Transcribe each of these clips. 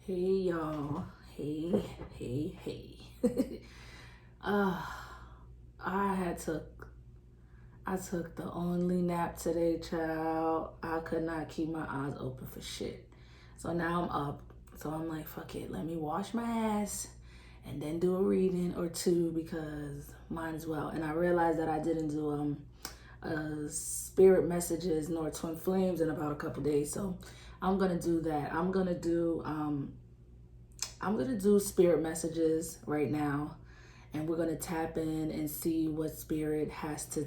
Hey y'all. Hey. uh I took the only nap today, child. I could not keep my eyes open for shit. So now I'm up. So I'm like, fuck it, let me wash my ass and then do a reading or two because might as well. And I realized that I didn't do spirit messages nor twin flames in about a couple days. So I'm gonna do that. I'm gonna do spirit messages right now, and we're gonna tap in and see what spirit has to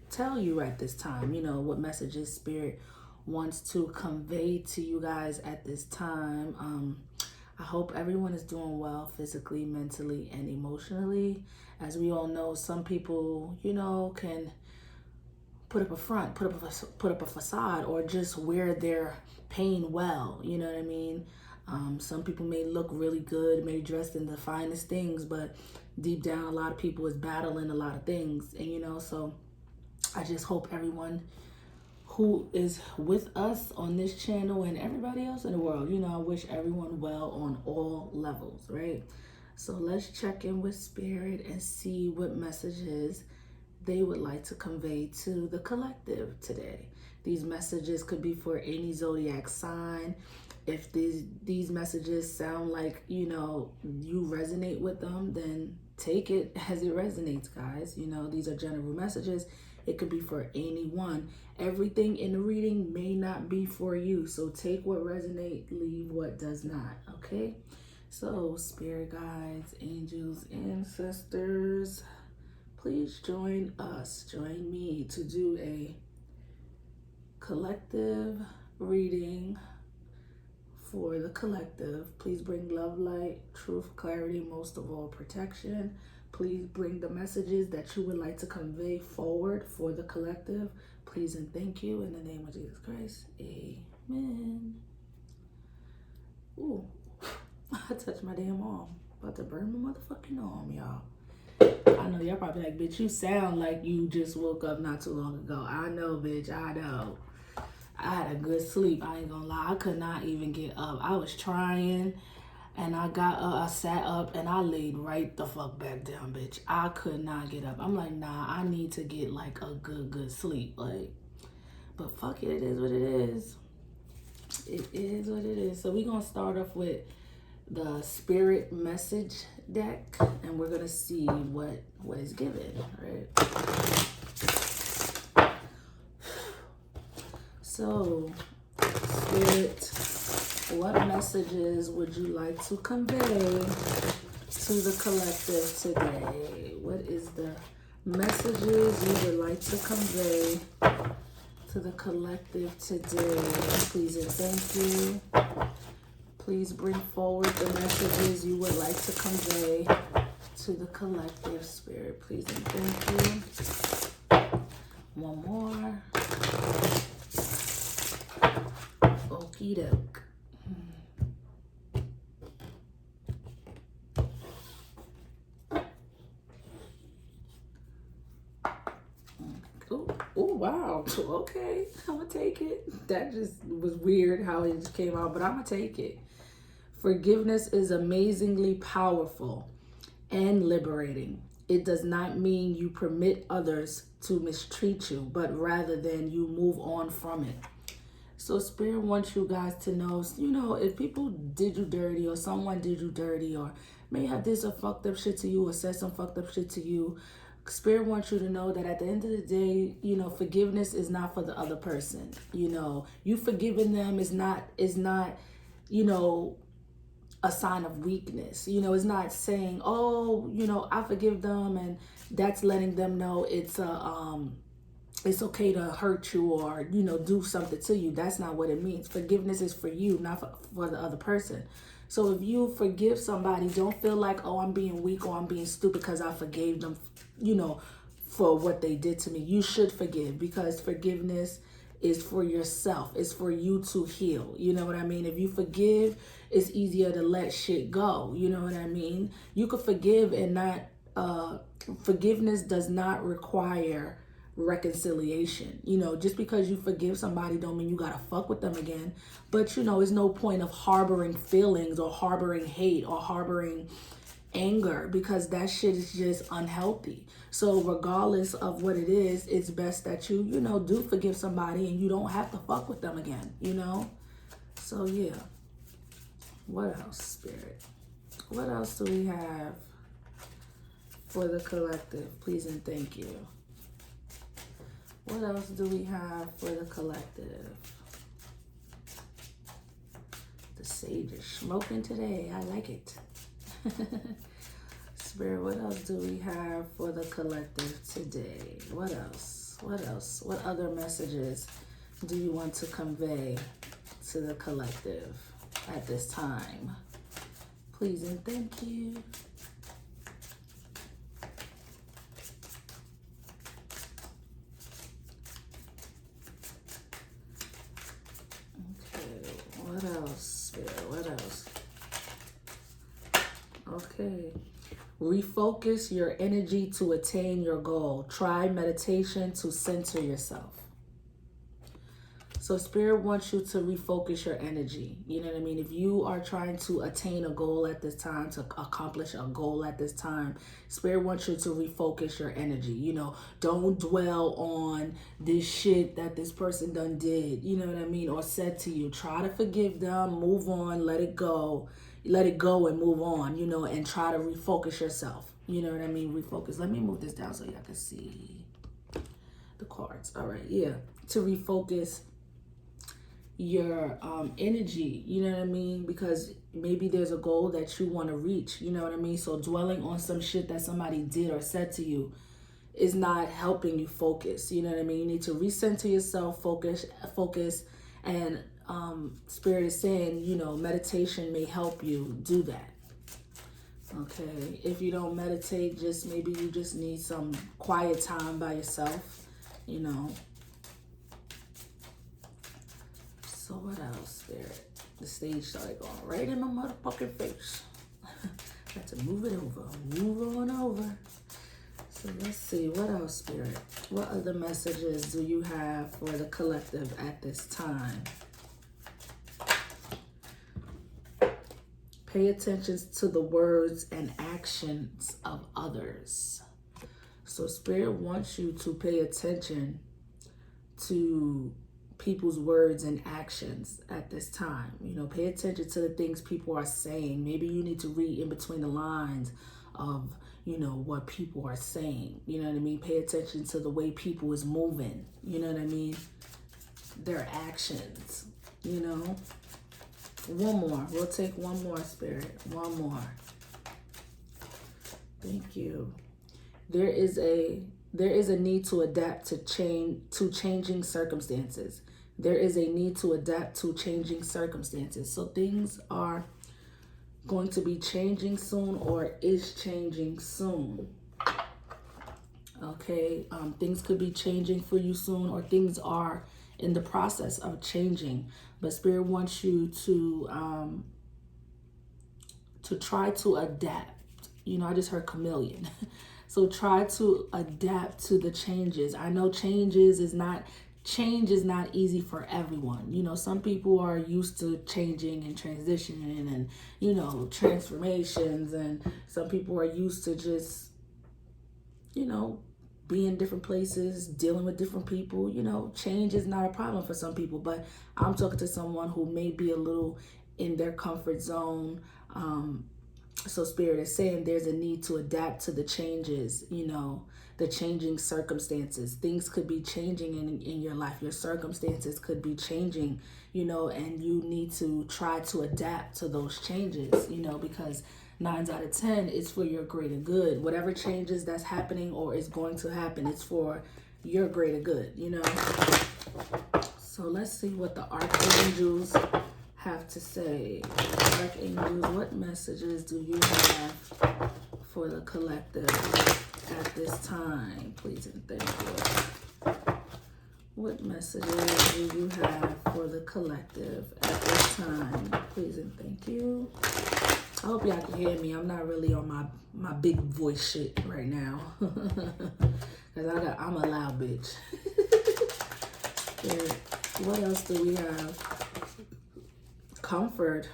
tell you at this time. You know what messages spirit wants to convey to you guys at this time. I hope everyone is doing well physically, mentally, and emotionally. As we all know, some people, can put up a front, put up a facade, or just wear their pain well. You know what I mean? Some people may look really good, may dressed in the finest things, but deep down, a lot of people is battling a lot of things. And so I just hope everyone who is with us on this channel and everybody else in the world, I wish everyone well on all levels, right? So let's check in with spirit and see what messages they would like to convey to the collective today. These messages could be for any zodiac sign. If these messages sound like, you resonate with them, then take it as it resonates, guys. These are general messages. It could be for anyone. Everything in the reading may not be for you. So take what resonates, leave what does not, okay? So spirit guides, angels, ancestors, please join me to do a collective reading for the collective. Please bring love, light, truth, clarity, most of all, protection. Please bring the messages that you would like to convey forward for the collective. Please and thank you in the name of Jesus Christ. Amen. Ooh, I touched my damn arm. About to burn my motherfucking arm, y'all. I know y'all probably like, bitch, you sound like you just woke up not too long ago. I know, bitch, I know. I had a good sleep. I ain't gonna lie. I could not even get up. I was trying, and I got up, I sat up, and I laid right the fuck back down, bitch. I could not get up. I'm like, nah, I need to get like a good sleep. But fuck it, it is what it is. It is what it is. So we gonna start off with the spirit message deck, and we're gonna see what is given, right? So, spirit, what messages would you like to convey to the collective today? What is the messages you would like to convey to the collective today? Please and thank you. Please bring forward the messages you would like to convey to the collective, spirit. Please and thank you. One more. Okie doke. Oh, wow. Okay, I'm gonna take it. That just was weird how it just came out, but I'm gonna take it. Forgiveness is amazingly powerful and liberating. It does not mean you permit others to mistreat you, but rather than you move on from it. So Spirit wants you guys to know, if people did you dirty or someone did you dirty or may have did some fucked up shit to you or said some fucked up shit to you, Spirit wants you to know that at the end of the day, forgiveness is not for the other person. You forgiving them is not, a sign of weakness. It's not saying, oh, I forgive them and that's letting them know it's okay to hurt you or, do something to you. That's not what it means. Forgiveness is for you, not for the other person. So if you forgive somebody, don't feel like, oh, I'm being weak or I'm being stupid because I forgave them, for what they did to me. You should forgive because forgiveness is for yourself. It's for you to heal. You know what I mean? If you forgive, it's easier to let shit go. You know what I mean? You could forgive and not, forgiveness does not require reconciliation. You know, just because you forgive somebody don't mean you gotta fuck with them again. But, you know, there's no point of harboring feelings or harboring hate or harboring anger, because that shit is just unhealthy. So regardless of what it is, it's best that you know, do forgive somebody and you don't have to fuck with them again, you know? So yeah. What else, Spirit? What else do we have for the collective? Please and thank you. What else do we have for the collective? The sage is smoking today. I like it. Spirit, what else do we have for the collective today? What else? What else? What other messages do you want to convey to the collective at this time? Please and thank you. Okay, what else, Spirit? What else? Okay. Refocus your energy to attain your goal. Try meditation to center yourself. So Spirit wants you to refocus your energy. You know what I mean? If you are trying to attain a goal at this time, to accomplish a goal at this time, Spirit wants you to refocus your energy. You know, don't dwell on this shit that this person done did, you know what I mean, or said to you. Try to forgive them, move on, let it go. Let it go and move on, you know, and try to refocus yourself. You know what I mean? Refocus. Let me move this down so y'all can see the cards. All right, yeah. To refocus your energy, you know what I mean? Because maybe there's a goal that you want to reach, you know what I mean? So dwelling on some shit that somebody did or said to you is not helping you focus, you know what I mean? You need to recenter yourself, focus, and Spirit is saying, you know, meditation may help you do that. Okay, if you don't meditate, just maybe you just need some quiet time by yourself, you know. So what else, Spirit? The stage started going right in my motherfucking face. Got to move it over, move on over. So let's see, what else, Spirit? What other messages do you have for the collective at this time? Pay attention to the words and actions of others. So Spirit wants you to pay attention to people's words and actions at this time. You know, pay attention to the things people are saying. Maybe you need to read in between the lines of, you know, what people are saying. You know what I mean? Pay attention to the way people is moving. You know what I mean? Their actions, you know? One more. We'll take one more, Spirit. One more. Thank you. There is a need to adapt to changing circumstances. There is a need to adapt to changing circumstances. So things are going to be changing soon, or is changing soon. Okay, things could be changing for you soon, or things are in the process of changing. But Spirit wants you to try to adapt. You know, I just heard chameleon. So try to adapt to the changes. I know change is not easy for everyone. You know, some people are used to changing and transitioning and, you know, transformations, and some people are used to just, you know, be in different places, dealing with different people. You know, change is not a problem for some people, but I'm talking to someone who may be a little in their comfort zone. So Spirit is saying there's a need to adapt to the changes, you know, the changing circumstances. Things could be changing in your life. Your circumstances could be changing, you know, and you need to try to adapt to those changes, you know, because 9 out of 10 is for your greater good. Whatever changes that's happening or is going to happen, it's for your greater good, you know. So let's see what the archangels have to say. Archangels, what messages do you have for the collective at this time? Please and thank you. What messages do you have for the collective at this time? Please and thank you. I hope y'all can hear me. I'm not really on my big voice shit right now. Because I'm a loud bitch. Spirit, what else do we have? Comfort.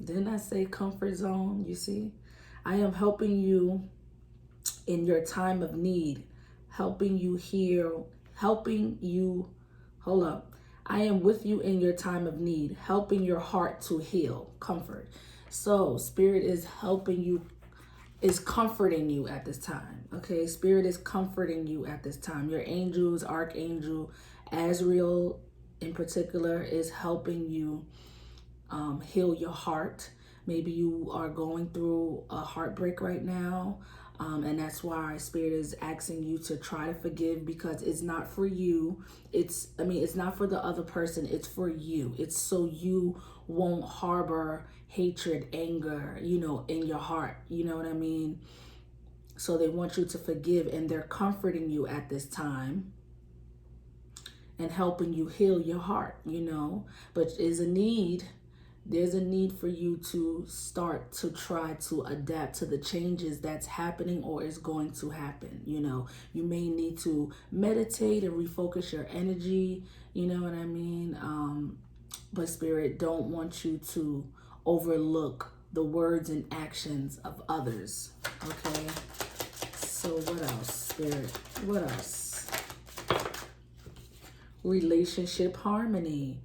Didn't I say comfort zone? You see? I am helping you in your time of need. Helping you heal. Helping you... Hold up. I am with you in your time of need. Helping your heart to heal. Comfort. So, Spirit is helping you, is comforting you at this time. Okay, Spirit is comforting you at this time. Your angels, Archangel Azrael in particular, is helping you heal your heart. Maybe you are going through a heartbreak right now. And that's why Spirit is asking you to try to forgive, because it's not for you. It's not for the other person. It's for you. It's so you won't harbor hatred, anger, in your heart. You know what I mean? So they want you to forgive, and they're comforting you at this time and helping you heal your heart, But there's a need for you to start to try to adapt to the changes that's happening or is going to happen. You may need to meditate and refocus your energy. You know what I mean? But Spirit don't want you to overlook the words and actions of others. Okay. So what else, Spirit? What else? Relationship harmony.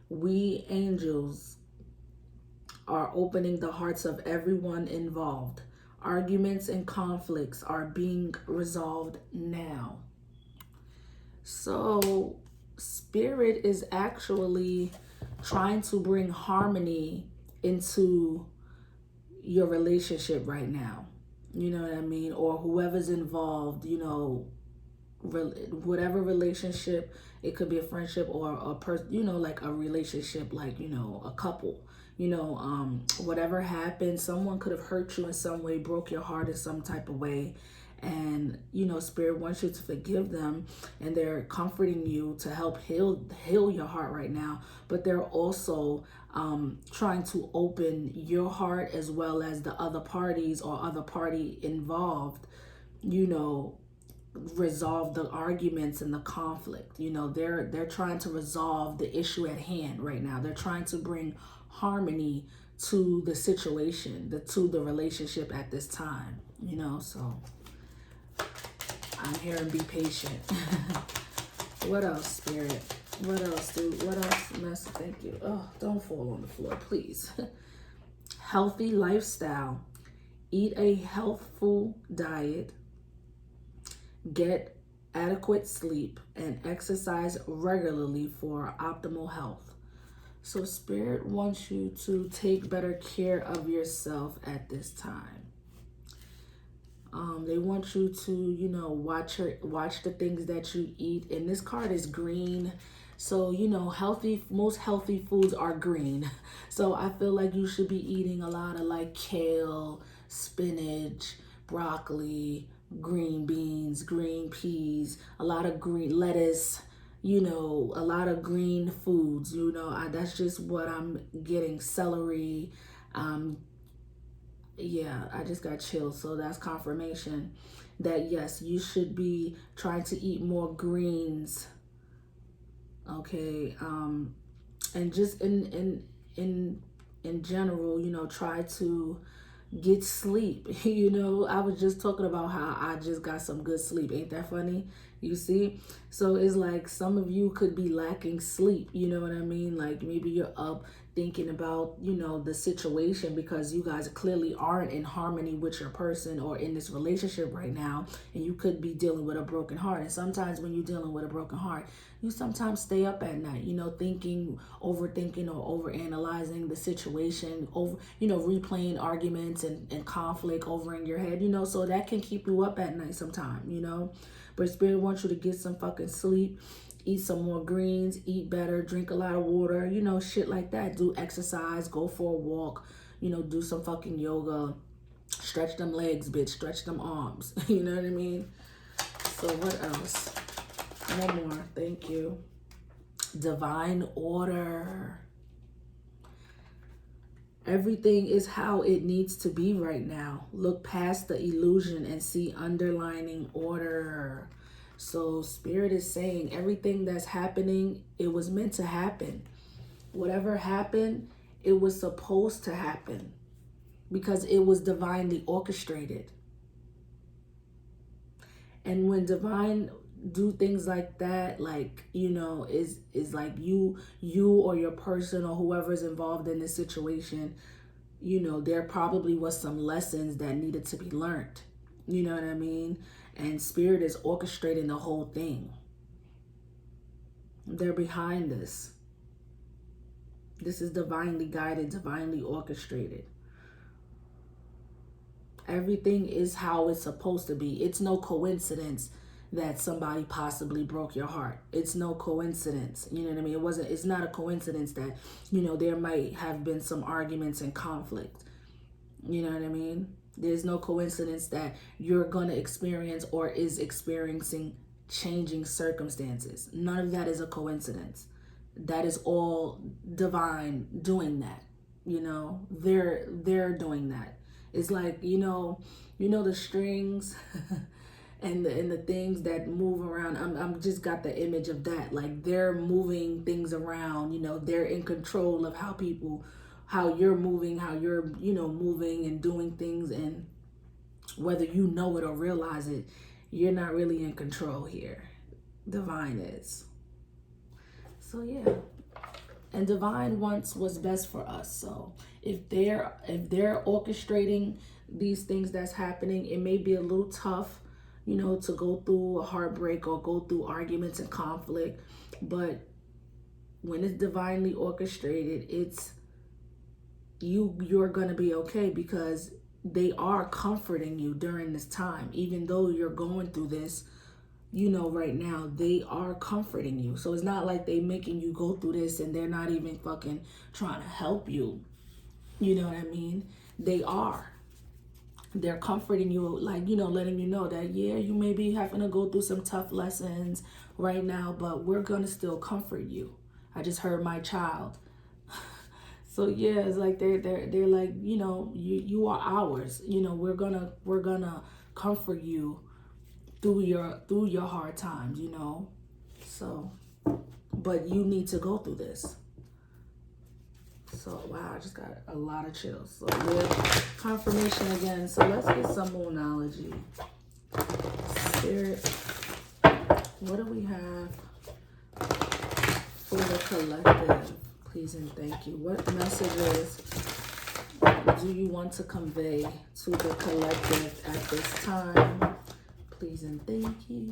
We angels are opening the hearts of everyone involved. Arguments and conflicts are being resolved now. So Spirit is actually trying to bring harmony into your relationship right now. You know what I mean? Or whoever's involved, whatever relationship, it could be a friendship or a person, like a relationship, like, a couple. Whatever happened, someone could have hurt you in some way, broke your heart in some type of way. And, Spirit wants you to forgive them, and they're comforting you to help heal your heart right now. But they're also trying to open your heart as well as the other parties or other party involved, resolve the arguments and the conflict. They're trying to resolve the issue at hand right now. They're trying to bring harmony to the situation, to the relationship at this time, so I'm here and be patient. What else, Spirit? What else, Master? Thank you. Oh, don't fall on the floor, please. Healthy lifestyle. Eat a healthful diet. Get adequate sleep and exercise regularly for optimal health. So Spirit wants you to take better care of yourself at this time. They want you to, watch the things that you eat. And this card is green. So, most healthy foods are green. So I feel like you should be eating a lot of like kale, spinach, broccoli, green beans, green peas, a lot of green lettuce, a lot of green foods, that's just what I'm getting. Celery. Yeah, I just got chills. So that's confirmation that yes, you should be trying to eat more greens. Okay. And just in general, try to get sleep. I was just talking about how I just got some good sleep. Ain't that funny? You see? So it's like some of you could be lacking sleep. You know what I mean? Like maybe you're up thinking about, the situation because you guys clearly aren't in harmony with your person or in this relationship right now. And you could be dealing with a broken heart. And sometimes when you're dealing with a broken heart, you sometimes stay up at night, thinking, overthinking or overanalyzing the situation, replaying arguments and conflict over in your head, so that can keep you up at night sometime, But Spirit wants you to get some fucking sleep, eat some more greens, eat better, drink a lot of water, shit like that. Do exercise, go for a walk, do some fucking yoga, stretch them legs, bitch, stretch them arms. You know what I mean? So what else? One more. Thank you. Divine order. Everything is how it needs to be right now. Look past the illusion and see underlining order. So Spirit is saying everything that's happening, it was meant to happen. Whatever happened, it was supposed to happen because it was divinely orchestrated. And when divine do things like that, like, you know, is like you or your person or whoever's involved in this situation, you know, there probably was some lessons that needed to be learned. You know what I mean? And Spirit is orchestrating the whole thing. They're behind this. This is divinely guided, divinely orchestrated. Everything is how it's supposed to be. It's no coincidence that somebody possibly broke your heart. It's no coincidence. You know what I mean? It's not a coincidence that, you know, there might have been some arguments and conflict. You know what I mean? There's no coincidence that you're going to experience or is experiencing changing circumstances. None of that is a coincidence. That is all divine doing that. You know, they're doing that. It's like, you know the strings and the things that move around. I'm just got the image of that. Like they're moving things around, you know, they're in control of how you're moving, how you're, you know, moving and doing things, and whether you know it or realize it, you're not really in control here. Divine is. So yeah. And divine wants what's best for us. So if they're orchestrating these things that's happening, it may be a little tough, you know, to go through a heartbreak or go through arguments and conflict. But when it's divinely orchestrated, it's you're gonna be okay, because they are comforting you during this time. Even though you're going through this, you know, right now, they are comforting you. So it's not like they making you go through this and they're not even fucking trying to help you. You know what I mean? They are. They're comforting you, like, you know, letting you know that, yeah, you may be having to go through some tough lessons right now, but we're going to still comfort you. I just heard my child. So yeah, it's like they're like, you know, you are ours. You know, we're gonna comfort you through your hard times, you know. So, but you need to go through this. So wow, I just got a lot of chills. So yeah, confirmation again. So let's get some moonology. Spirit, what do we have for the collective? Please and thank you. What messages do you want to convey to the collective at this time? Please and thank you.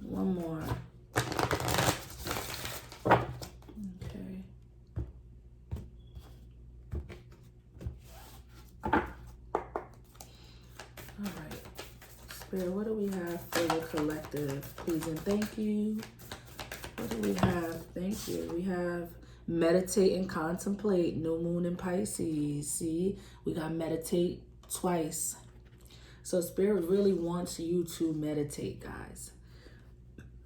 One more. Okay. All right. Spirit, what do we have for the collective? Please and thank you. What do we have? Thank you. We have meditate and contemplate. New moon in Pisces. See, we got meditate twice. So Spirit really wants you to meditate, guys.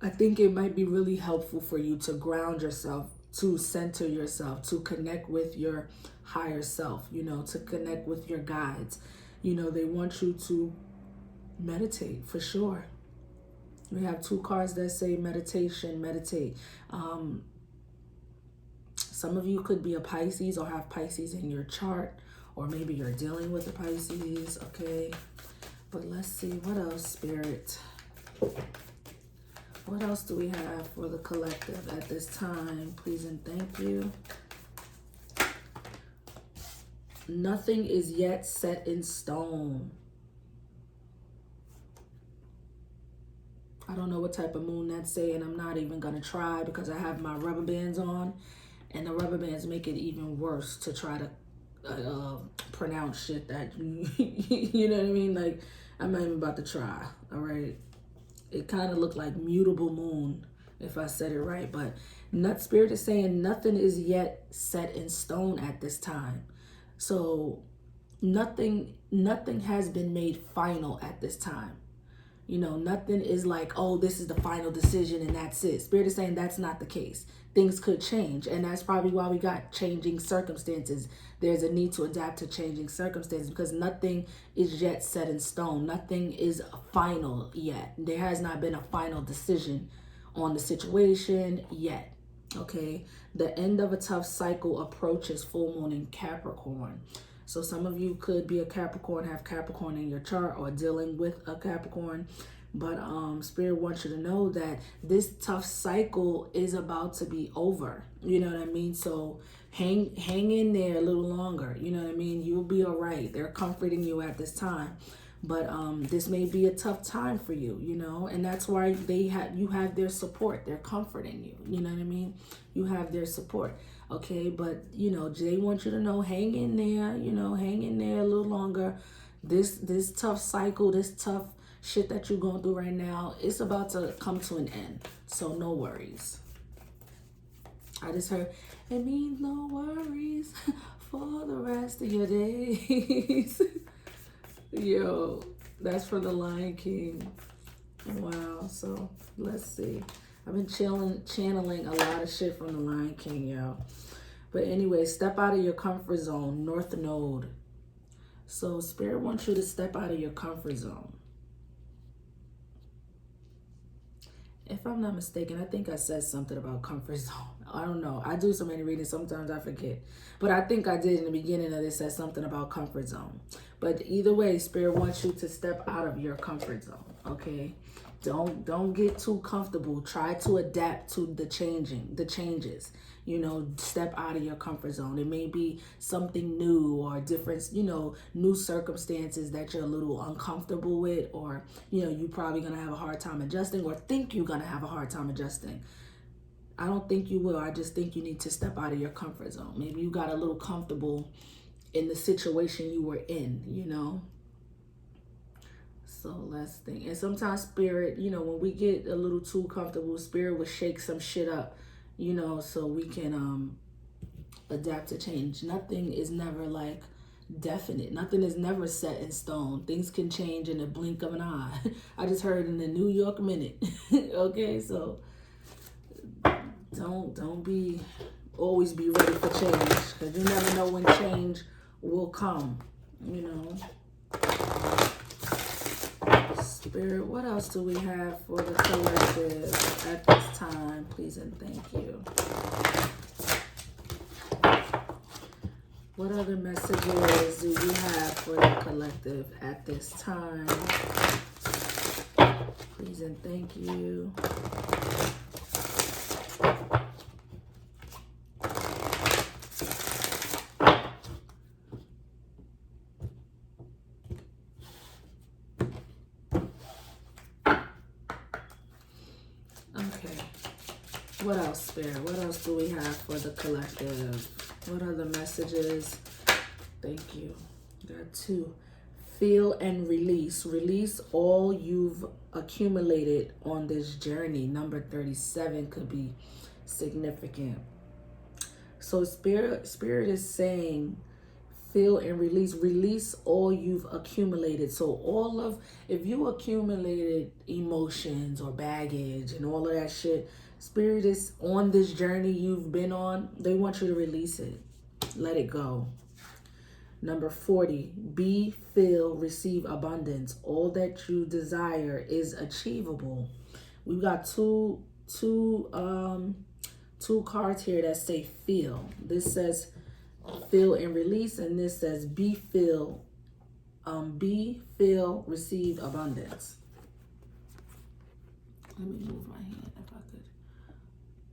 I think it might be really helpful for you to ground yourself, to center yourself, to connect with your higher self, you know, to connect with your guides. You know, they want you to meditate for sure. We have two cards that say meditation, meditate. Some of you could be a Pisces or have Pisces in your chart, or maybe you're dealing with a Pisces, okay? But let's see, what else, Spirit? What else do we have for the collective at this time? Please and thank you. Nothing is yet set in stone. I don't know what type of moon that's saying. I'm not even going to try because I have my rubber bands on. And the rubber bands make it even worse to try to pronounce shit that, you know what I mean? Like, I'm not even about to try, all right? It kind of looked like mutable moon, if I said it right. But Spirit is saying nothing is yet set in stone at this time. So nothing has been made final at this time. You know, nothing is like, oh, this is the final decision and that's it. Spirit is saying that's not the case. Things could change. And that's probably why we got changing circumstances. There's a need to adapt to changing circumstances because nothing is yet set in stone. Nothing is final yet. There has not been a final decision on the situation yet. Okay, the end of a tough cycle approaches full moon in Capricorn. So some of you could be a Capricorn, have Capricorn in your chart, or dealing with a Capricorn. But Spirit wants you to know that this tough cycle is about to be over. You know what I mean? So hang in there a little longer. You know what I mean? You'll be all right. They're comforting you at this time. But this may be a tough time for you, you know, and that's why you have their support. They're comforting you. You know what I mean? You have their support. Okay, but you know, they want you to know, hang in there, you know, hang in there a little longer. This tough cycle, this tough shit that you're going through right now, it's about to come to an end. So no worries. I just heard, it means no worries for the rest of your days. Yo, that's from the Lion King. Wow, so let's see. I've been channeling a lot of shit from the Lion King, yo. But anyway, step out of your comfort zone, North Node. So Spirit wants you to step out of your comfort zone. If I'm not mistaken, I think I said something about comfort zone. I don't know. I do so many readings, sometimes I forget. But I think I did in the beginning of this, said something about comfort zone. But either way, Spirit wants you to step out of your comfort zone, okay? Don't get too comfortable. Try to adapt to the changes. You know, step out of your comfort zone. It may be something new or different, you know, new circumstances that you're a little uncomfortable with, or, you know, you're probably going to have a hard time adjusting, or think you're going to have a hard time adjusting. I don't think you will. I just think you need to step out of your comfort zone. Maybe you got a little comfortable in the situation you were in, you know. So let's think. And sometimes Spirit, you know, when we get a little too comfortable, Spirit will shake some shit up, you know, so we can adapt to change. Nothing is never like definite. Nothing is never set in stone. Things can change in a blink of an eye. I just heard in the New York Minute. Okay, so don't always be ready for change, because you never know when change will come, you know. Spirit, what else do we have for the collective at this time? Please and thank you. What other messages do you have for the collective at this time? Please and thank you. What else, Spirit? What else do we have for the collective? What are the messages? Thank you. Got two. Feel and release. Release all you've accumulated on this journey. Number 37 could be significant. So Spirit is saying, feel and release. Release all you've accumulated. So if you accumulated emotions or baggage and all of that shit, Spirit is on this journey you've been on. They want you to release it. Let it go. Number 40, be, feel, receive abundance. All that you desire is achievable. We've got two cards here that say feel. This says feel and release, and this says be, feel, receive abundance. Let me move my hand if I could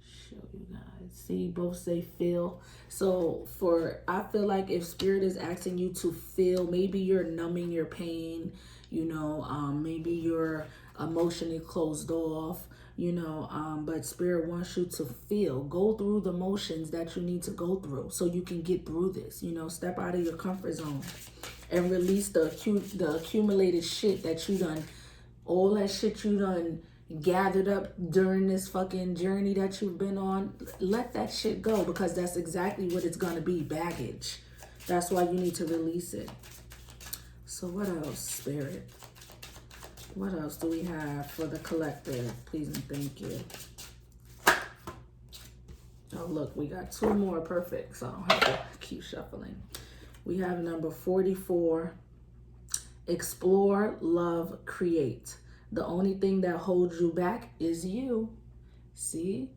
show you guys. See, both say feel. So I feel like if Spirit is asking you to feel, maybe you're numbing your pain, you know, maybe you're emotionally closed off, you know, but Spirit wants you to feel. Go through the motions that you need to go through so you can get through this, you know. Step out of your comfort zone and release the accumulated shit that you done, all that shit you done gathered up during this fucking journey that you've been on. Let that shit go, because that's exactly what it's gonna be, baggage. That's why you need to release it. So what else, Spirit? What else do we have for the collective? Please and thank you. Oh, look, we got 2 more. Perfect. So I don't have to keep shuffling. We have number 44. Explore, love, create. The only thing that holds you back is you. See?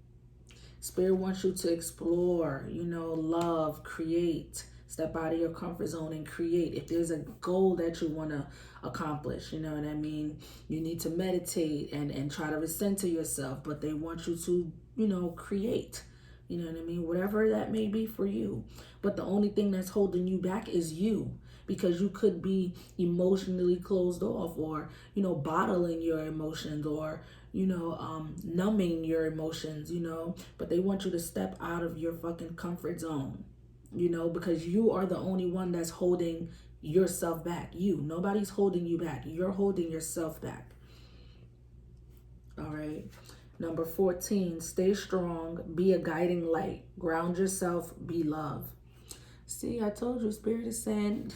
Spirit wants you to explore, you know, love, create. Step out of your comfort zone and create. If there's a goal that you want to accomplish, you know what I mean? You need to meditate and try to recenter yourself, but they want you to, you know, create. You know what I mean? Whatever that may be for you. But the only thing that's holding you back is you. Because you could be emotionally closed off, or, you know, bottling your emotions, or, you know, numbing your emotions, you know. But they want you to step out of your fucking comfort zone, you know, because you are the only one that's holding yourself back. You. Nobody's holding you back. You're holding yourself back. All right. Number 14, stay strong, be a guiding light, ground yourself, be love. See, I told you, Spirit is saying,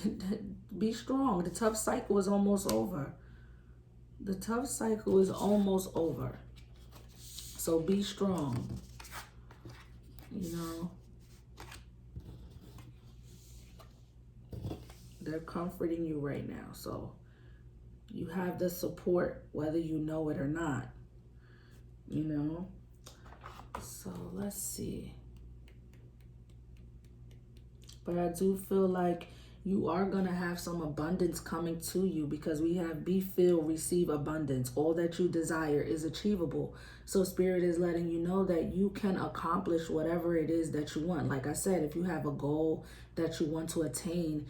be strong. The tough cycle is almost over. The tough cycle is almost over. So be strong. You know, they're comforting you right now. So you have the support, whether you know it or not. You know, so let's see. But I do feel like you are going to have some abundance coming to you, because we have be filled, receive abundance. All that you desire is achievable. So Spirit is letting you know that you can accomplish whatever it is that you want. Like I said, if you have a goal that you want to attain,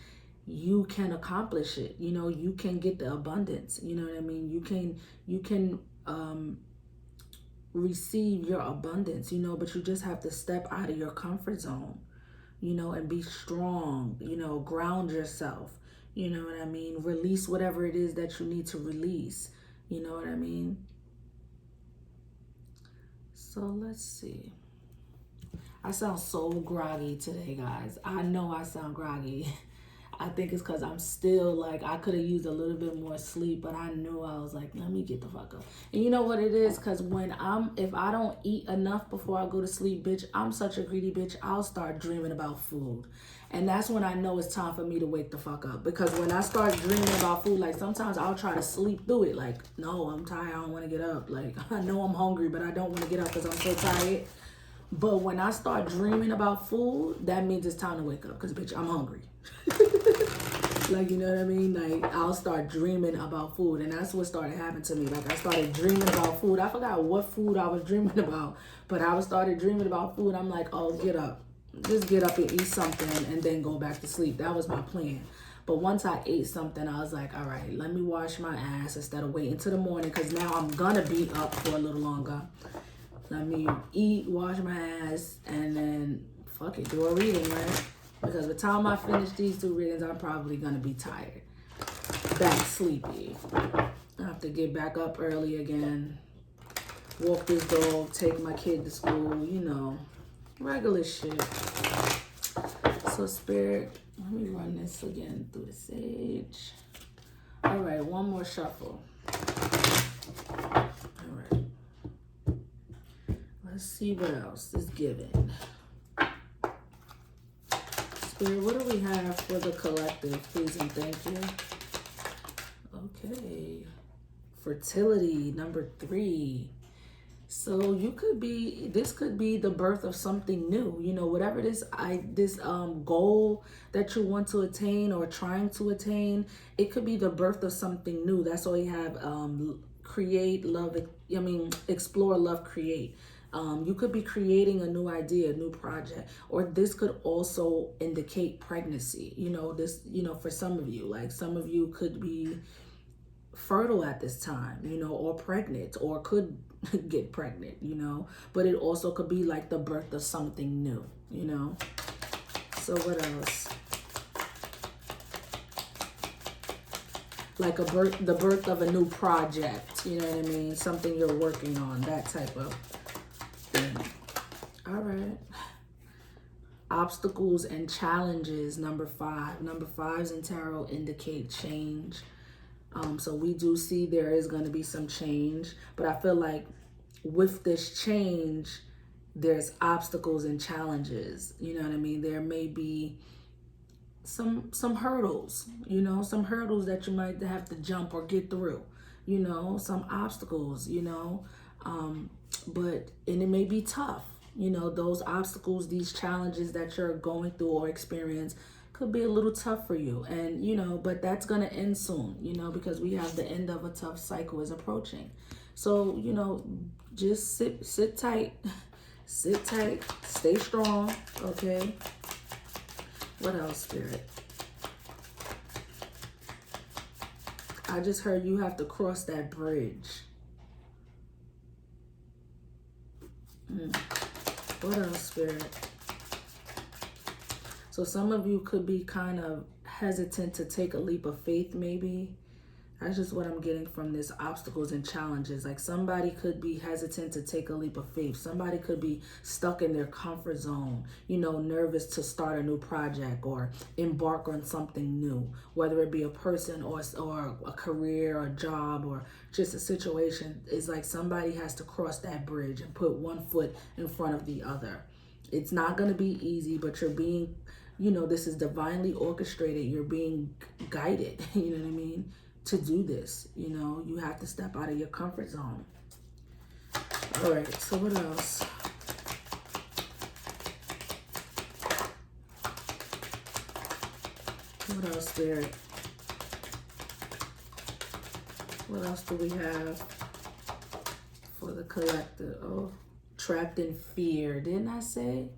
you can accomplish it. You know, you can get the abundance. You know what I mean? You can receive your abundance, you know, but you just have to step out of your comfort zone, you know, and be strong, you know, ground yourself, you know what I mean? Release whatever it is that you need to release, you know what I mean? So let's see. I sound so groggy today, guys. I know I sound groggy. I think it's because I'm still like, I could have used a little bit more sleep, but I knew I was like, let me get the fuck up. And you know what it is? Because if I don't eat enough before I go to sleep, bitch, I'm such a greedy bitch. I'll start dreaming about food. And that's when I know it's time for me to wake the fuck up. Because when I start dreaming about food, like sometimes I'll try to sleep through it. Like, no, I'm tired. I don't want to get up. Like, I know I'm hungry, but I don't want to get up because I'm so tired. But when I start dreaming about food, that means it's time to wake up, because bitch, I'm hungry. Like, you know what I mean? Like, I'll start dreaming about food, and that's what started happening to me. Like, I started dreaming about food. I forgot what food I was dreaming about, but I started dreaming about food. I'm like, oh, get up. Just get up and eat something and then go back to sleep. That was my plan. But once I ate something, I was like, all right, let me wash my ass instead of waiting till the morning, because now I'm gonna be up for a little longer. Let me eat, wash my ass, and then fuck it, do a reading, right? Because by the time I finish these 2 readings, I'm probably going to be tired. Back sleepy. I have to get back up early again. Walk this dog, take my kid to school, you know. Regular shit. So Spirit, let me run this again through the sage. All right, one more shuffle. All right. Let's see what else is given. Spirit, what do we have for the collective? Please and thank you. Okay. Fertility, number 3. So this could be the birth of something new. You know, whatever this goal that you want to attain or trying to attain, it could be the birth of something new. That's why you have create, love, explore, love, create. You could be creating a new idea, a new project, or this could also indicate pregnancy. You know, this, you know, for some of you, like some of you could be fertile at this time, you know, or pregnant, or could get pregnant, you know, but it also could be like the birth of something new, you know. So what else? Like the birth of a new project, you know what I mean? Something you're working on, that type of thing. All right. Obstacles and challenges, number 5. Number 5s in tarot indicate change. So we do see there is going to be some change, but I feel like with this change, there's obstacles and challenges. You know what I mean? There may be some hurdles, you know, some hurdles that you might have to jump or get through, you know, some obstacles, you know, and it may be tough, you know, those obstacles, these challenges that you're going through or experience could be a little tough for you. And, you know, but that's going to end soon, you know, because we have the end of a tough cycle is approaching. So, you know, just sit tight, sit tight, stay strong, okay? What else, Spirit? I just heard you have to cross that bridge. What else, Spirit? So some of you could be kind of hesitant to take a leap of faith, maybe. That's just what I'm getting from this obstacles and challenges. Like somebody could be hesitant to take a leap of faith. Somebody could be stuck in their comfort zone, you know, nervous to start a new project or embark on something new, whether it be a person or a career or a job or just a situation. It's like somebody has to cross that bridge and put one foot in front of the other. It's not going to be easy, but you're being, you know, this is divinely orchestrated. You're being guided, you know what I mean? To do this, you know, you have to step out of your comfort zone. All right, so what else? What else, Spirit? What else do we have for the collective? Oh, trapped in fear. Didn't I say?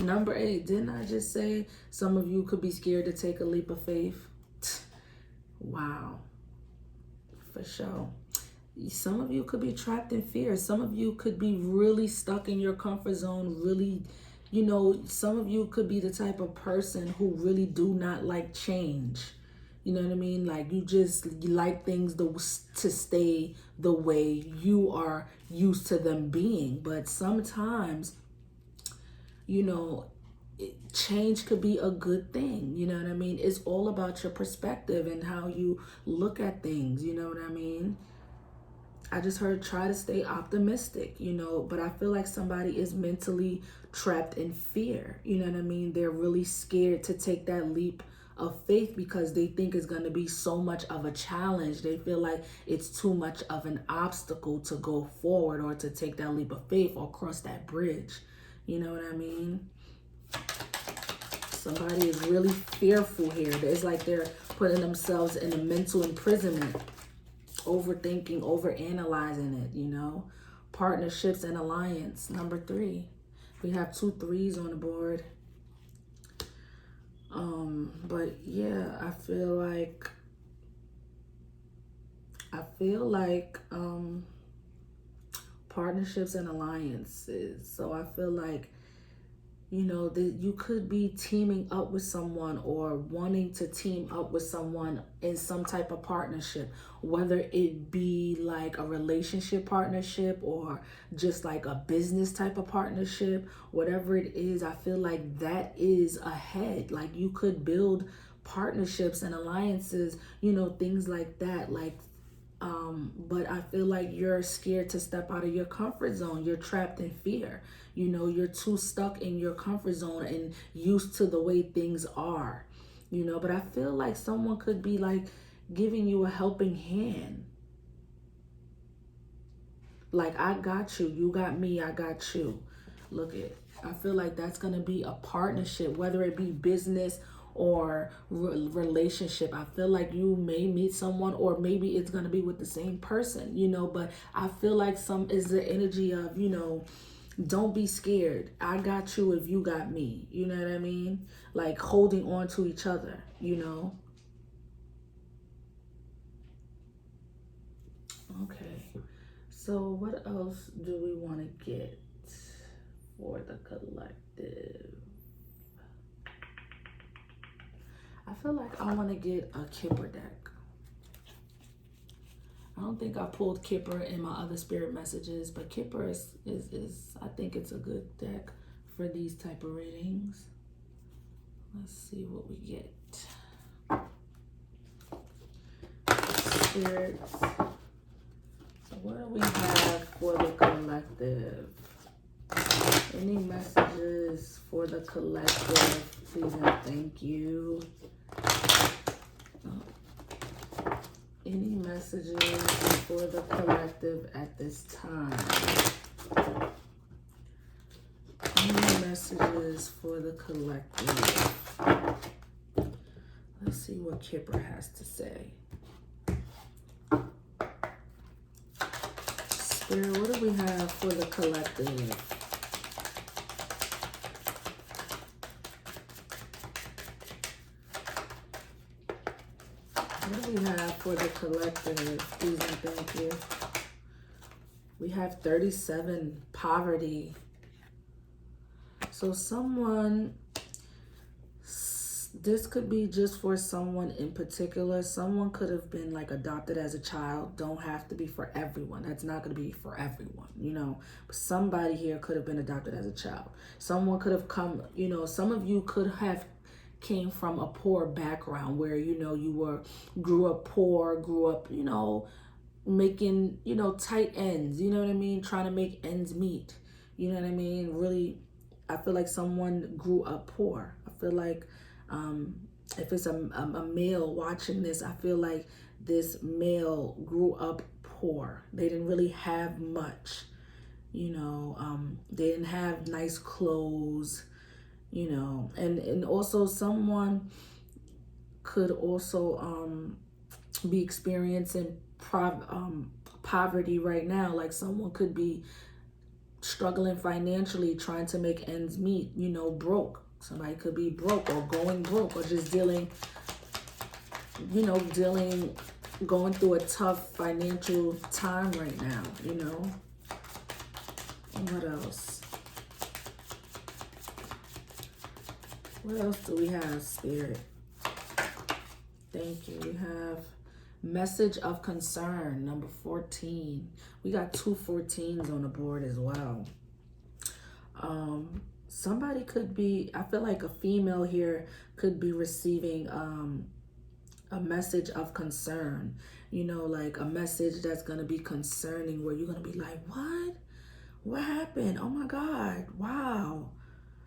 Number 8, didn't I just say some of you could be scared to take a leap of faith? Wow. For sure. Some of you could be trapped in fear. Some of you could be really stuck in your comfort zone. Really, you know, some of you could be the type of person who really do not like change. You know what I mean? Like you like things to stay the way you are used to them being. But sometimes, you know, change could be a good thing. You know what I mean? It's all about your perspective and how you look at things. You know what I mean? I just heard try to stay optimistic, you know, but I feel like somebody is mentally trapped in fear. You know what I mean? They're really scared to take that leap of faith because they think it's going to be so much of a challenge. They feel like it's too much of an obstacle to go forward or to take that leap of faith or cross that bridge. You know what I mean? Somebody is really fearful here. It's like they're putting themselves in a mental imprisonment, overthinking, overanalyzing it, you know. Partnerships and alliance, number 3. We have 2 3s on the board. But yeah, I feel like partnerships and alliances. So I feel like, you know, that you could be teaming up with someone or wanting to team up with someone in some type of partnership, whether it be like a relationship partnership or just like a business type of partnership, whatever it is. I feel like that is ahead. Like you could build partnerships and alliances, you know, things like that. Like, but I feel like you're scared to step out of your comfort zone. You're trapped in fear. You know, you're too stuck in your comfort zone and used to the way things are, you know, but I feel like someone could be like giving you a helping hand. Like, I got you, you got me, I got you. Look at, I feel like that's going to be a partnership, whether it be business or relationship. I feel like you may meet someone or maybe it's going to be with the same person, you know, but I feel like some is the energy of, you know, don't be scared. I got you if you got me. You know what I mean? Like holding on to each other, you know? Okay. So what else do we want to get for the collective? I feel like I want to get a Kipper deck. I don't think I pulled Kipper in my other spirit messages, but Kipper is I think it's a good deck for these type of readings. Let's see what we get. spirits. What do we have for the collective? Any messages for the collective? Please and thank you. Any messages for the collective at this time? Any messages for the collective? Let's see what Kipper has to say. Spirit, what do we have for the collective? What do we have for the collective? Please and thank you. We have 37, poverty. So someone, this could be just for someone in particular. Someone could have been like adopted as a child. Don't have to be for everyone. That's not going to be for everyone, you know. But somebody here could have been adopted as a child. Someone could have come, you know, some of you could have came from a poor background where, you know, you grew up poor, grew up, you know, making, you know, tight ends, you know what I mean? Trying to make ends meet, you know what I mean? Really, I feel like someone grew up poor. I feel like if it's a male watching this, I feel like this male grew up poor. They didn't really have much, you know, they didn't have nice clothes, you know, and also someone could also be experiencing poverty right now. Like someone could be struggling financially, trying to make ends meet, you know, broke. Somebody could be broke or going broke or just dealing, you know, going through a tough financial time right now, you know. And what else? What else do we have, Spirit? Thank you. We have message of concern, number 14. We got 2 14s on the board as well. Somebody could be, I feel like a female here could be receiving a message of concern, you know, like a message that's going to be concerning, where you're going to be like, what happened? Oh my God, wow.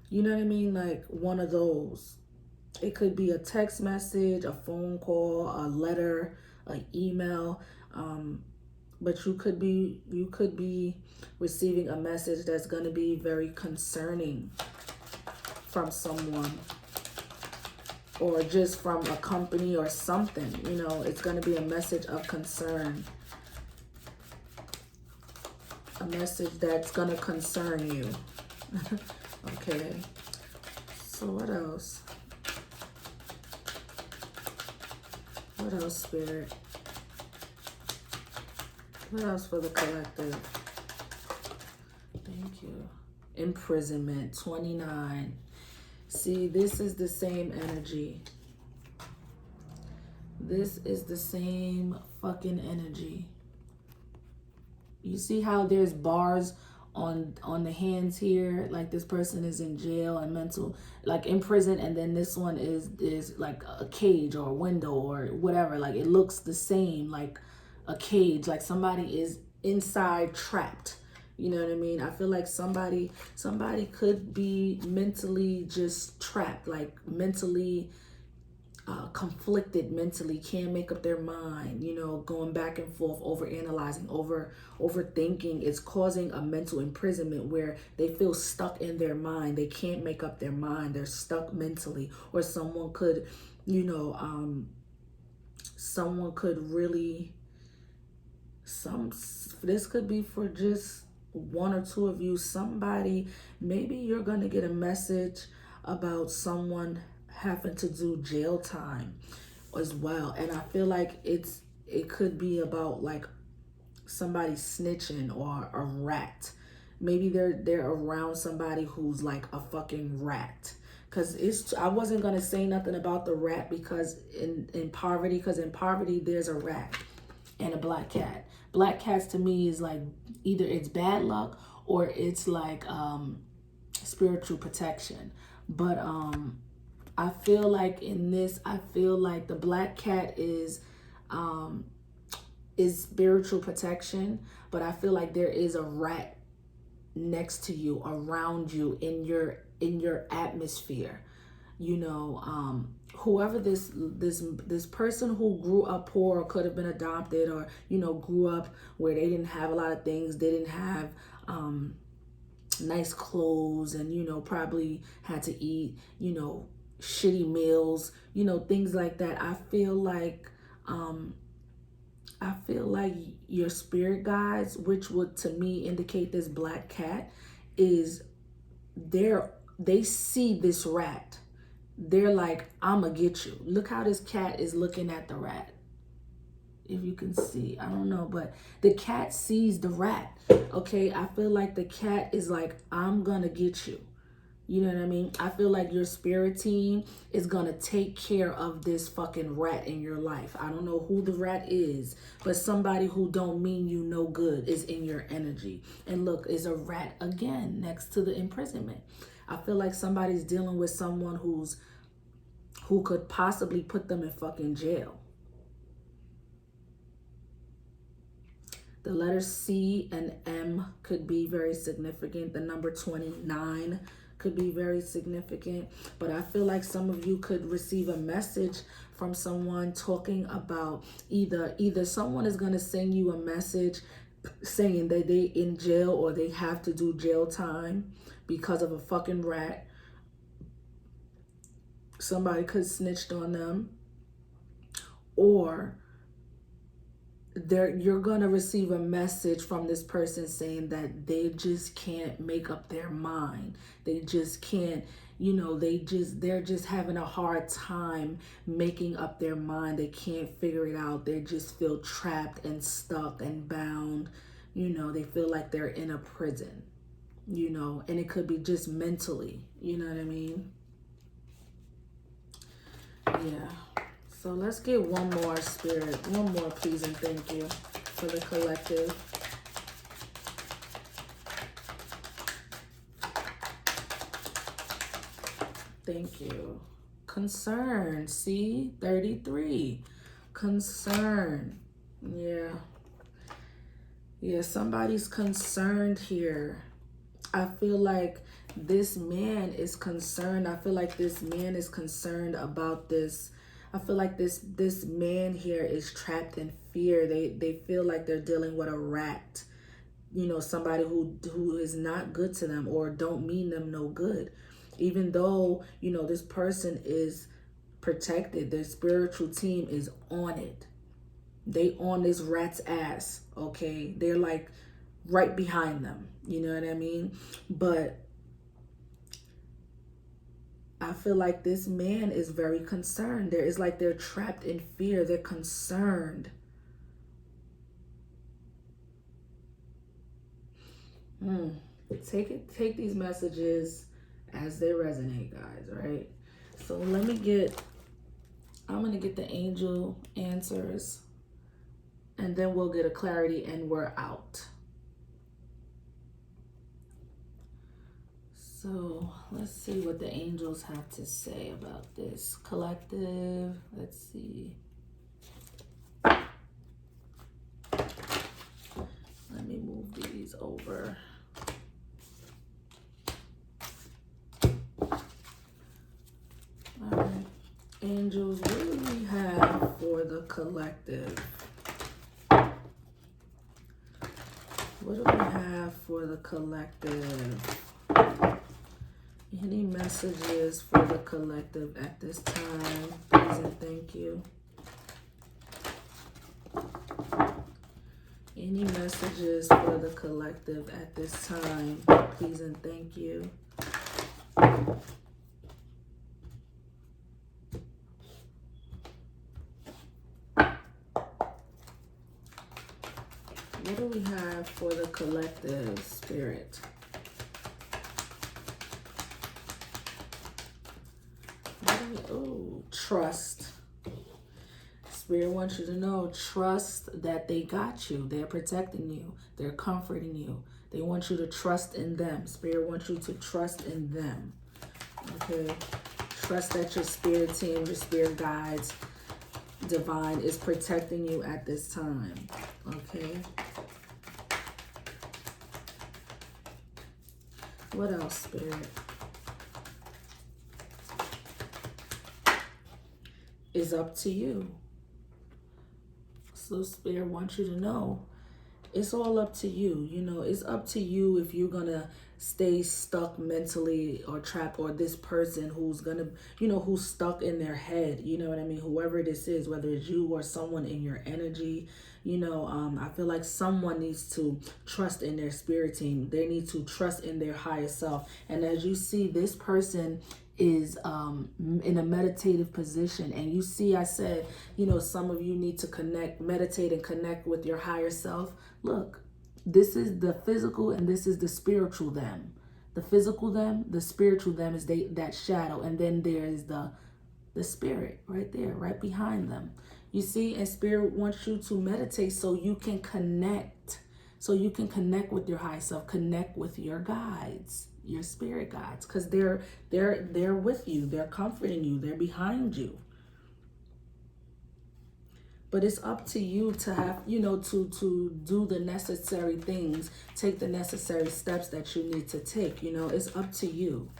You know what I mean? Like one of those. It could be a text message, a phone call, a letter, an email, but you could be receiving a message that's going to be very concerning from someone, or just from a company or something. You know, it's going to be a message of concern, a message that's going to concern you. Okay, so what else? What else, Spirit? What else for the collective? Thank you. Imprisonment, 29. See, this is the same energy. This is the same fucking energy. You see how there's bars on the hands here? Like this person is in jail and mental, like in prison, and then this one is like a cage or a window or whatever. Like it looks the same, like a cage, like somebody is inside trapped. You know what I mean? I feel like somebody could be mentally just trapped, like mentally conflicted, mentally can't make up their mind, you know, going back and forth, over analyzing, overthinking. It's causing a mental imprisonment where they feel stuck in their mind. They can't make up their mind. They're stuck mentally. Or someone could, you know, someone could really, this could be for just 1 or 2 of you. Somebody, maybe you're going to get a message about someone having to do jail time as well. And I feel like it could be about like somebody snitching or a rat. Maybe they're around somebody who's like a fucking rat. Because I wasn't going to say nothing about the rat because in poverty, there's a rat and a black cat. Black cats to me is like either it's bad luck or it's like spiritual protection. But I feel like in this, I feel like the black cat is is spiritual protection, but I feel like there is a rat next to you, around you, in your atmosphere. You know, whoever this person who grew up poor, or could have been adopted, or, you know, grew up where they didn't have a lot of things, they didn't have nice clothes, and, you know, probably had to eat, you know, shitty meals, you know, things like that. I feel like your spirit guides, which would to me indicate this black cat, is they see this rat. They're like, I'ma get you. Look how this cat is looking at the rat. If you can see, I don't know, but the cat sees the rat. Okay, I feel like the cat is like, I'm gonna get you. You know what I mean? I feel like your spirit team is gonna take care of this fucking rat in your life. I don't know who the rat is, but somebody who don't mean you no good is in your energy. And look, is a rat again next to the imprisonment. I feel like somebody's dealing with someone who could possibly put them in fucking jail. The letters C and M could be very significant. The number 29 could be very significant. But I feel like some of you could receive a message from someone talking about either someone is going to send you a message saying that they in jail, or they have to do jail time because of a fucking rat. Somebody could snitched on them, or you're going to receive a message from this person saying that they just can't make up their mind. They just can't, you know, they're just having a hard time making up their mind. They can't figure it out. They just feel trapped and stuck and bound. You know, they feel like they're in a prison, you know, and it could be just mentally, you know what I mean? Yeah. So let's get one more, spirit. One more, please, and thank you for the collective. Thank you. Concern. See? 33. Concern. Yeah. Yeah, somebody's concerned here. I feel like this man is concerned. I feel like this man is concerned about this. I feel like this man here is trapped in fear. They feel like they're dealing with a rat. You know, somebody who is not good to them or don't mean them no good. Even though, you know, this person is protected, their spiritual team is on it. They on this rat's ass, okay? They're like right behind them. You know what I mean? But I feel like this man is very concerned. There is like they're trapped in fear. They're concerned. Take these messages as they resonate, guys, right? So I'm going to get the angel answers, and then we'll get a clarity, and we're out. So let's see what the angels have to say about this collective. Let's see. Let me move these over. All right. Angels, what do we have for the collective? What do we have for the collective? Any messages for the collective at this time, please and thank you. Any messages for the collective at this time, please and thank you. What do we have for the collective, spirit? Oh, trust. Spirit wants you to know, trust that they got you. They're protecting you. They're comforting you. They want you to trust in them. Spirit wants you to trust in them. Okay? Trust that your spirit team, your spirit guides divine is protecting you at this time. Okay. What else, Spirit? It's up to you. So Spirit wants you to know it's all up to you. You know, it's up to you if you're gonna stay stuck mentally or trapped, or this person who's gonna, you know, who's stuck in their head. You know what I mean? Whoever this is, whether it's you or someone in your energy, you know, I feel like someone needs to trust in their spirit team. They need to trust in their higher self. And as you see, this person is in a meditative position, and you see, I said, you know, some of you need to connect, meditate and connect with your higher self. Look, this is the physical and this is the spiritual them. The physical them, the spiritual them is that shadow, and then there is the spirit right there, right behind them. You see, and spirit wants you to meditate so you can connect. So you can connect with your higher self, connect with your guides, your spirit guides, because they're with you, they're comforting you, they're behind you. But it's up to you to have, you know, to do the necessary things, take the necessary steps that you need to take. You know, it's up to you.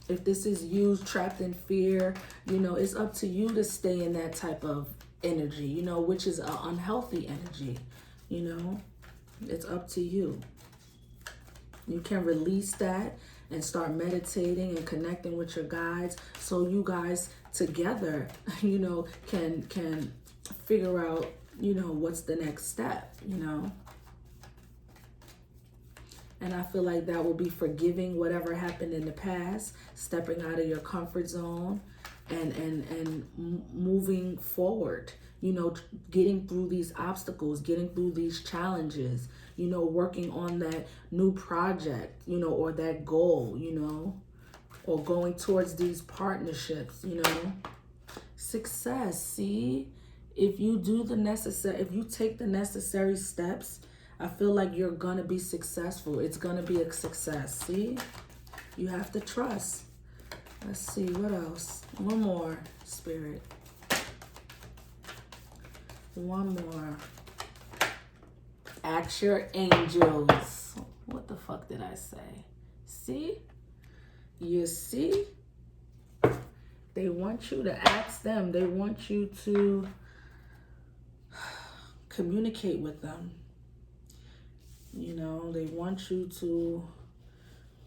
If this is you trapped in fear, you know, it's up to you to stay in that type of energy, you know, which is an unhealthy energy. You know, it's up to you. You can release that and start meditating and connecting with your guides, so you guys together, you know, can figure out, you know, what's the next step, you know. And I feel like that will be forgiving whatever happened in the past, stepping out of your comfort zone, and moving forward, you know, getting through these obstacles, getting through these challenges, you know, working on that new project, you know, or that goal, you know, or going towards these partnerships, you know. Success, see? If you do the necessary, if you take the necessary steps, I feel like you're gonna be successful. It's gonna be a success, see? You have to trust. Let's see, what else? One more, Spirit. One more. Ask your angels. What the fuck did I say? See? You see? They want you to ask them. They want you to communicate with them. You know, they want you to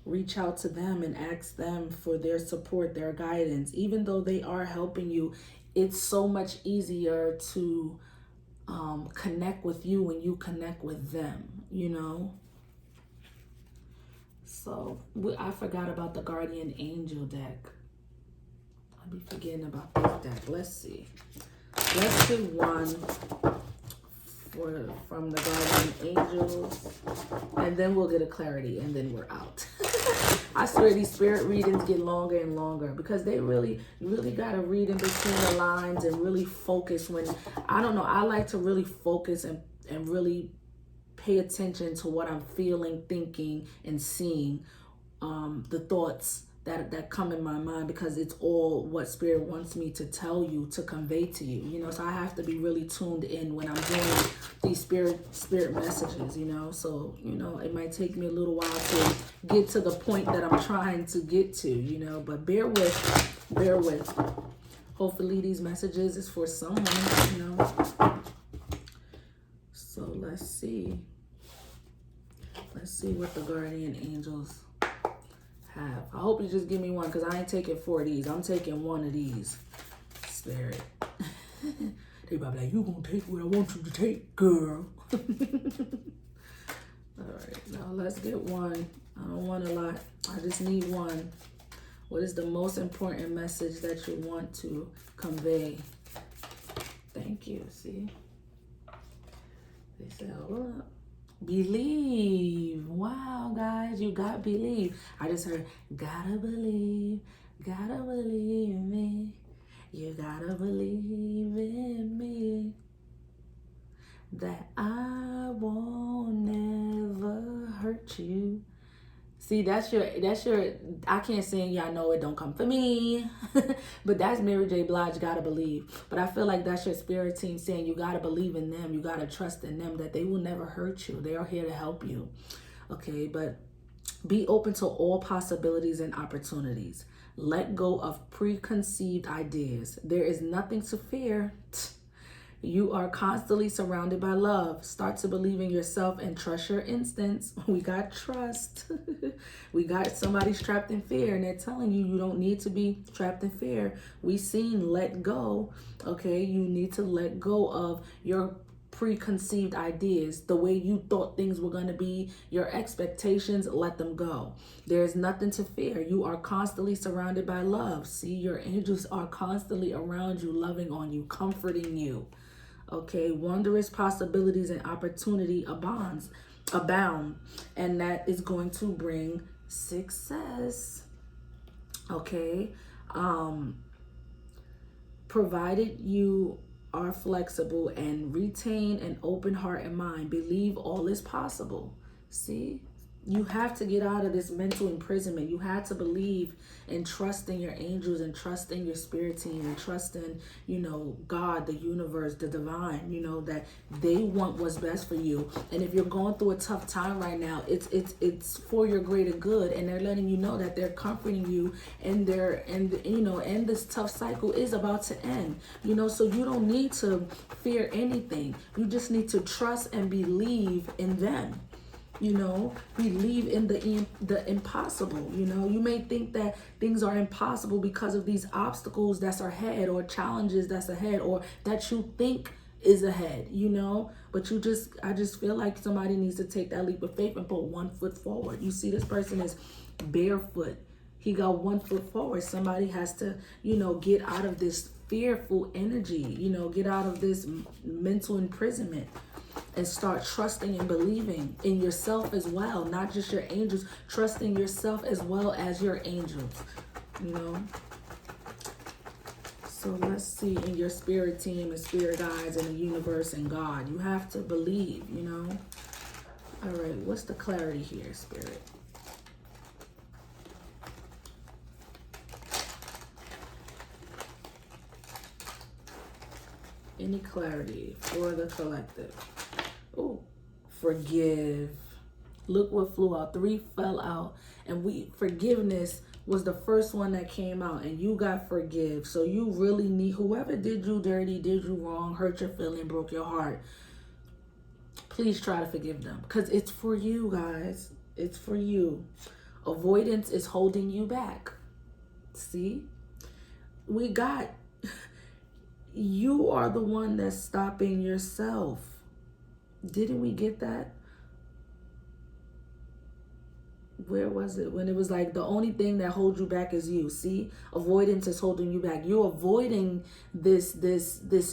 reach out to them and ask them for their support, their guidance. Even though they are helping you, it's so much easier to connect with you when you connect with them, you know. So I forgot about the Guardian Angel deck. I'll be forgetting about this deck. Let's see. Let's do one from the Guardian Angels, and then we'll get a clarity, and then we're out. I swear these spirit readings get longer and longer because they really got to read in between the lines and really focus. When, I don't know, I like to really focus and really pay attention to what I'm feeling, thinking, and seeing, the thoughts that come in my mind, because it's all what spirit wants me to tell you, to convey to you, you know. So I have to be really tuned in when I'm doing these spirit messages, you know. So, you know, it might take me a little while to get to the point that I'm trying to get to, you know, but bear with. Hopefully these messages is for someone, you know. So let's see what the Guardian Angels have. I hope you just give me one, because I ain't taking 4 of these. I'm taking one of these, Spirit. They probably like, you gonna take what I want you to take, girl. All right, now let's get one. I don't want a lot. I just need one. What is the most important message that you want to convey? Thank you. See? They said, hold up. Believe. Wow, guys, you got believe. I just heard, gotta believe in me. You gotta believe in me, that I won't never hurt you. See, that's your, I can't sing, y'all know it don't come for me. But that's Mary J. Blige, Gotta Believe. But I feel like that's your spirit team saying you gotta believe in them. You gotta trust in them, that they will never hurt you. They are here to help you. Okay, but be open to all possibilities and opportunities. Let go of preconceived ideas. There is nothing to fear. You are constantly surrounded by love. Start to believe in yourself and trust your instincts. We got trust. We got somebody trapped in fear, and they're telling you you don't need to be trapped in fear. We seen let go. Okay, you need to let go of your preconceived ideas, the way you thought things were going to be, your expectations, let them go. There's nothing to fear. You are constantly surrounded by love. See, your angels are constantly around you, loving on you, comforting you. Okay, wondrous possibilities and opportunity abound, and that is going to bring success. Okay, provided you are flexible and retain an open heart and mind, believe all is possible. See, you have to get out of this mental imprisonment. You have to believe and trust in your angels, and trust in your spirit team, and trust in, God, the universe, the divine, that they want what's best for you. And if you're going through a tough time right now, it's for your greater good, and they're letting you know that they're comforting you, and and this tough cycle is about to end. So you don't need to fear anything. You just need to trust and believe in them. Believe in the impossible. You may think that things are impossible because of these obstacles that's ahead, or challenges that's ahead, or that you think is ahead, but I just feel like somebody needs to take that leap of faith and put one foot forward. You see, this person is barefoot. He got one foot forward. Somebody has to, get out of this fearful energy, get out of this mental imprisonment, and start trusting and believing in yourself as well. Not just your angels, trusting yourself as well as your angels, So let's see, in your spirit team and spirit guides and the universe and God, you have to believe, All right, what's the clarity here, spirit? Any clarity for the collective? Oh, forgive. Look what flew out. 3 fell out. And forgiveness was the first one that came out. And you got forgive. So you really need, whoever did you dirty, did you wrong, hurt your feeling, broke your heart, please try to forgive them. Because it's for you, guys. It's for you. Avoidance is holding you back. See? You are the one that's stopping yourself. Didn't we get that? Where was it? When it was like the only thing that holds you back is you. See, avoidance is holding you back. You're avoiding this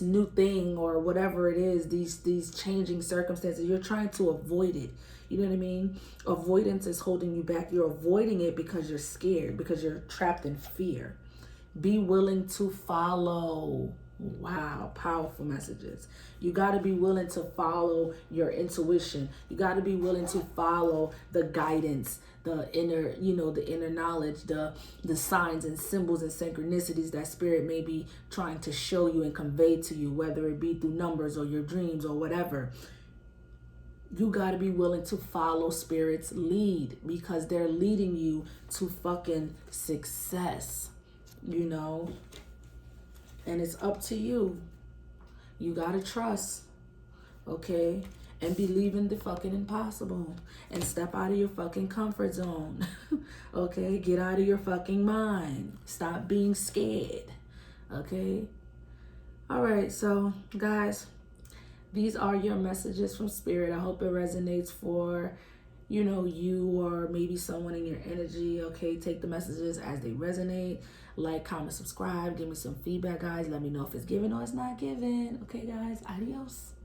new thing, or whatever it is, these changing circumstances. You're trying to avoid it. You know what I mean? Avoidance is holding you back. You're avoiding it because you're scared, because you're trapped in fear. Be willing to follow. Wow, powerful messages. You got to be willing to follow your intuition. You got to be willing to follow the guidance, the inner knowledge, the signs and symbols and synchronicities that spirit may be trying to show you and convey to you, whether it be through numbers or your dreams or whatever. You got to be willing to follow spirit's lead, because they're leading you to fucking success, And it's up to you. You gotta trust, okay? And believe in the fucking impossible. And step out of your fucking comfort zone, okay? Get out of your fucking mind. Stop being scared, okay? All right, so guys, these are your messages from spirit. I hope it resonates for you or maybe someone in your energy. Okay, take the messages as they resonate. Like, comment, subscribe, give me some feedback, guys. Let me know if it's given or it's not given. Okay, guys, adios.